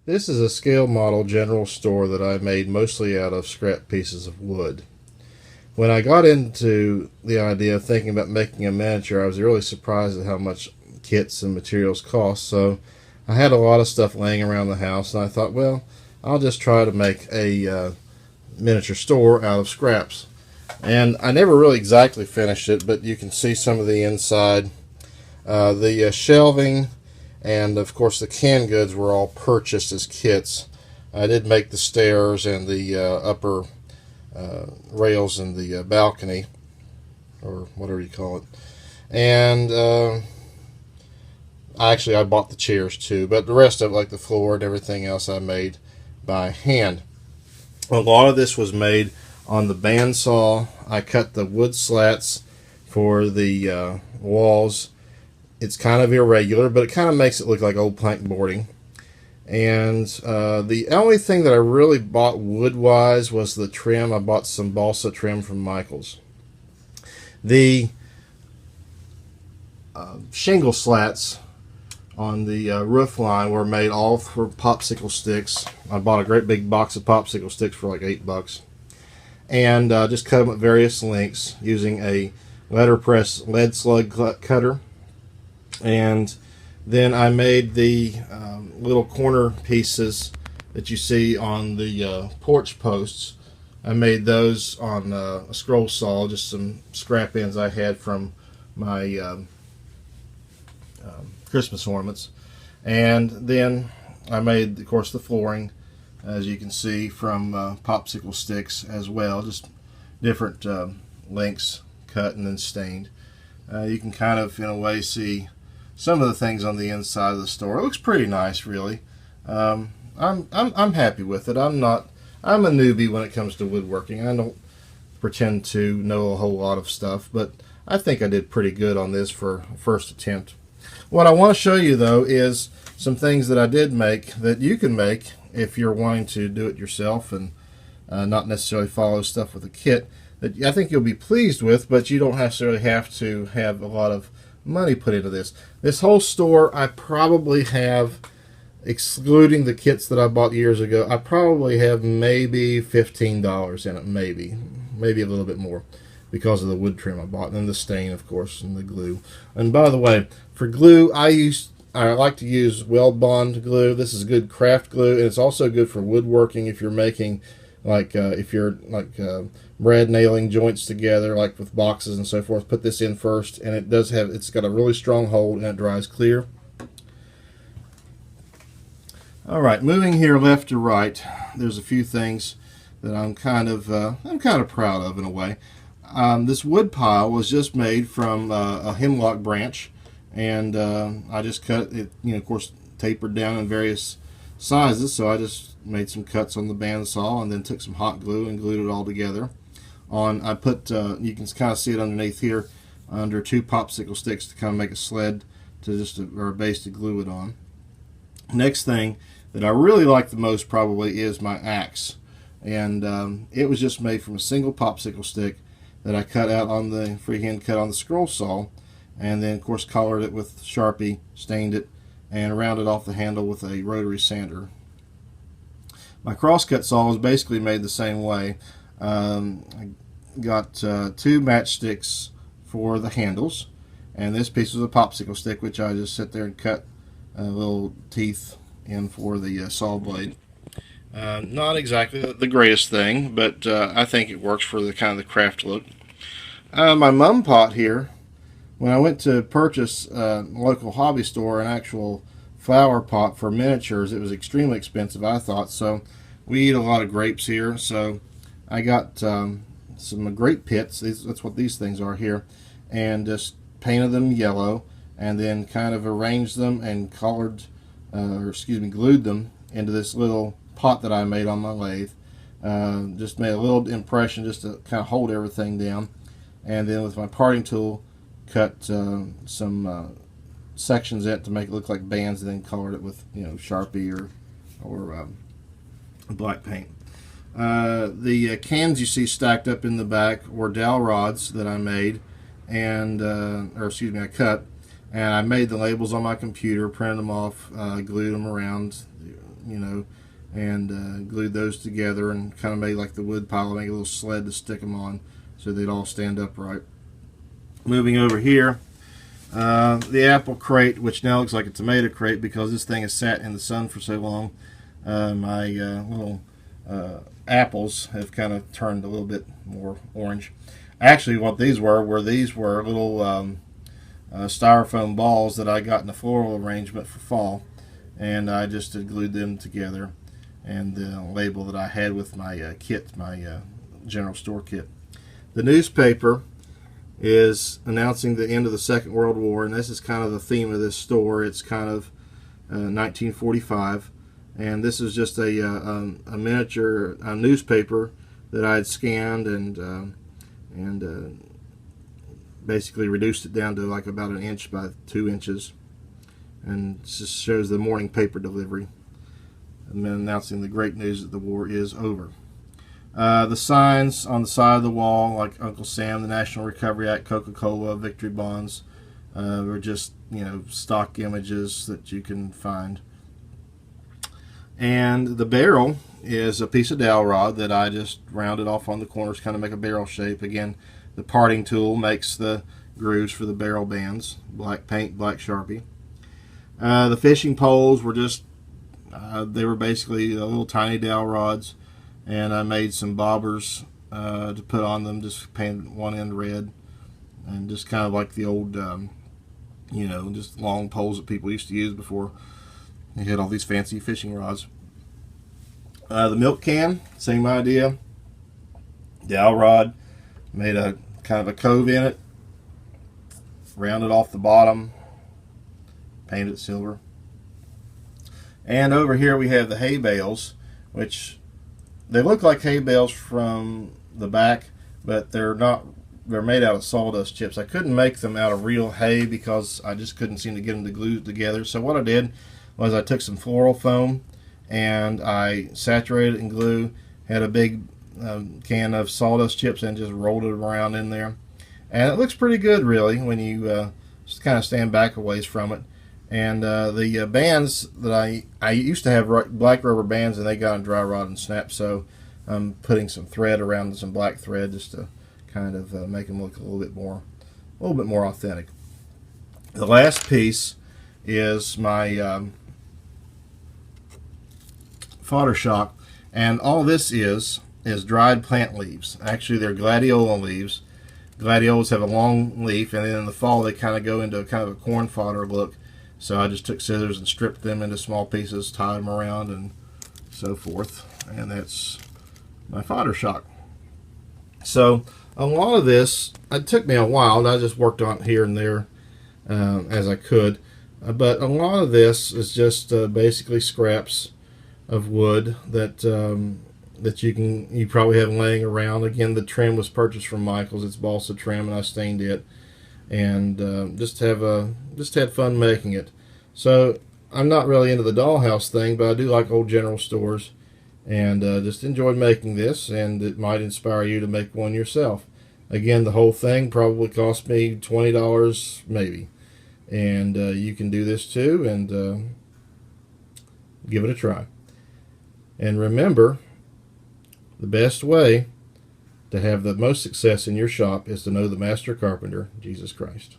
This is a scale model general store that I made mostly out of scrap pieces of wood. When I got into the idea of thinking about making a miniature, I was really surprised at how much kits and materials cost. So I had a lot of stuff laying around the house, and I thought, well, I'll just try to make a miniature store out of scraps. And I never really exactly finished it, but you can see some of the inside. The shelving and of course the canned goods were all purchased as kits. I did make the stairs and the upper rails in the balcony, or whatever you call it. And I bought the chairs too, but the rest of it, like the floor and everything else, I made by hand. A lot of this was made on the bandsaw. I cut the wood slats for the walls. It's kind of irregular, but it kind of makes it look like old plank boarding. And the only thing that I really bought wood-wise was the trim. I bought some balsa trim from Michael's. The shingle slats on the roof line were made all for popsicle sticks. I bought a great big box of popsicle sticks for like $8. And just cut them at various lengths using a letterpress lead slug cutter. And then I made the little corner pieces that you see on the porch posts. I made those on a scroll saw, just some scrap ends I had from my Christmas ornaments. And then I made, of course, the flooring, as you can see, from popsicle sticks as well, just different lengths cut and then stained. You can kind of, in a way, see some of the things on the inside of the store. It looks pretty nice, really. I'm happy with it. I'm a newbie when it comes to woodworking. I don't pretend to know a whole lot of stuff, but I think I did pretty good on this for a first attempt. What I want to show you, though, is some things that I did make that you can make if you're wanting to do it yourself and not necessarily follow stuff with a kit that I think you'll be pleased with, but you don't necessarily have to have a lot of money put into this. This whole store, I probably have, excluding the kits that I bought years ago, I probably have maybe $15 in it, maybe a little bit more, because of the wood trim I bought, and then the stain, of course, and the glue. And by the way, for glue, I like to use Weld Bond glue. This is good craft glue, and it's also good for woodworking if you're making, like, brad nailing joints together, like with boxes and so forth. Put this in first, and it's got a really strong hold, and it dries clear. All right, moving here left to right, there's a few things that I'm kind of proud of in a way. This wood pile was just made from a hemlock branch, and I just cut it, of course, tapered down in various sizes. So I just made some cuts on the bandsaw and then took some hot glue and glued it all together. I put, you can kind of see it underneath here, under 2 popsicle sticks to kind of make a sled or a base to glue it on. Next thing that I really like the most probably is my axe, and it was just made from a single popsicle stick that I cut out on the freehand cut on the scroll saw, and then of course colored it with Sharpie, stained it, and rounded off the handle with a rotary sander. My crosscut saw was basically made the same way. I got 2 matchsticks for the handles, and this piece was a popsicle stick, which I just sit there and cut little teeth in for the saw blade. Not exactly the greatest thing, but I think it works for the kind of the craft look. My mum pot here, when I went to purchase a local hobby store an actual flower pot for miniatures, it was extremely expensive, I thought. So we eat a lot of grapes here, so I got some grape pits. That's what these things are here, and just painted them yellow, and then kind of arranged them and glued them into this little pot that I made on my lathe. Just made a little impression just to kind of hold everything down, and then with my parting tool cut some sections in it to make it look like bands, and then colored it with Sharpie or black paint. The cans you see stacked up in the back were dowel rods that I made, and I cut, and I made the labels on my computer, printed them off, glued them around you know, and glued those together and kind of made like the wood pile, make a little sled to stick them on so they'd all stand upright. Moving over here, the apple crate, which now looks like a tomato crate because this thing has sat in the sun for so long. My little apples have kind of turned a little bit more orange. Actually, what these were little styrofoam balls that I got in a floral arrangement for fall, and I just had glued them together, and the label that I had with my kit, my general store kit. The newspaper is announcing the end of the Second World War, and this is kind of the theme of this store. It's kind of 1945, and this is just a miniature newspaper that I had scanned and basically reduced it down to like about 1 inch by 2 inches, and it just shows the morning paper delivery and then announcing the great news that the war is over. The signs on the side of the wall, like Uncle Sam, the National Recovery Act, Coca-Cola, Victory Bonds, are just, you know, stock images that you can find. And the barrel is a piece of dowel rod that I just rounded off on the corners, kind of make a barrel shape. Again, the parting tool makes the grooves for the barrel bands. Black paint, black Sharpie. The fishing poles were just, they were basically little tiny dowel rods, and I made some bobbers to put on them, just painted one end red, and just kind of like the old, you know, just long poles that people used to use before they had all these fancy fishing rods. The milk can, same idea. Dowel rod, made a kind of a cove in it, rounded off the bottom, painted silver. And over here we have the hay bales, which they look like hay bales from the back, but they're not. They're made out of sawdust chips. I couldn't make them out of real hay because I just couldn't seem to get them to glue together. So what I did was I took some floral foam and I saturated it in glue, had a big can of sawdust chips, and just rolled it around in there. And it looks pretty good, really, when you just kind of stand back a ways from it. And the bands that I used to have black rubber bands, and they got on dry rot and snapped, so I'm putting some thread around, some black thread, just to kind of make them look a little bit more authentic. The last piece is my fodder shock, and all this is dried plant leaves. Actually, they're gladiola leaves. Gladiolas have a long leaf, and then in the fall they kind of go into kind of a corn fodder look. So I just took scissors and stripped them into small pieces, tied them around, and so forth. And that's my fodder shock. So a lot of this, it took me a while, and I just worked on it here and there as I could. But a lot of this is just basically scraps of wood that that you probably have laying around. Again, the trim was purchased from Michael's. It's balsa trim, and I stained it, and just had fun making it. So I'm not really into the dollhouse thing, but I do like old general stores, and just enjoyed making this, and it might inspire you to make one yourself. Again, the whole thing probably cost me $20 maybe, and you can do this too, and give it a try. And remember, the best way to have the most success in your shop is to know the master carpenter, Jesus Christ.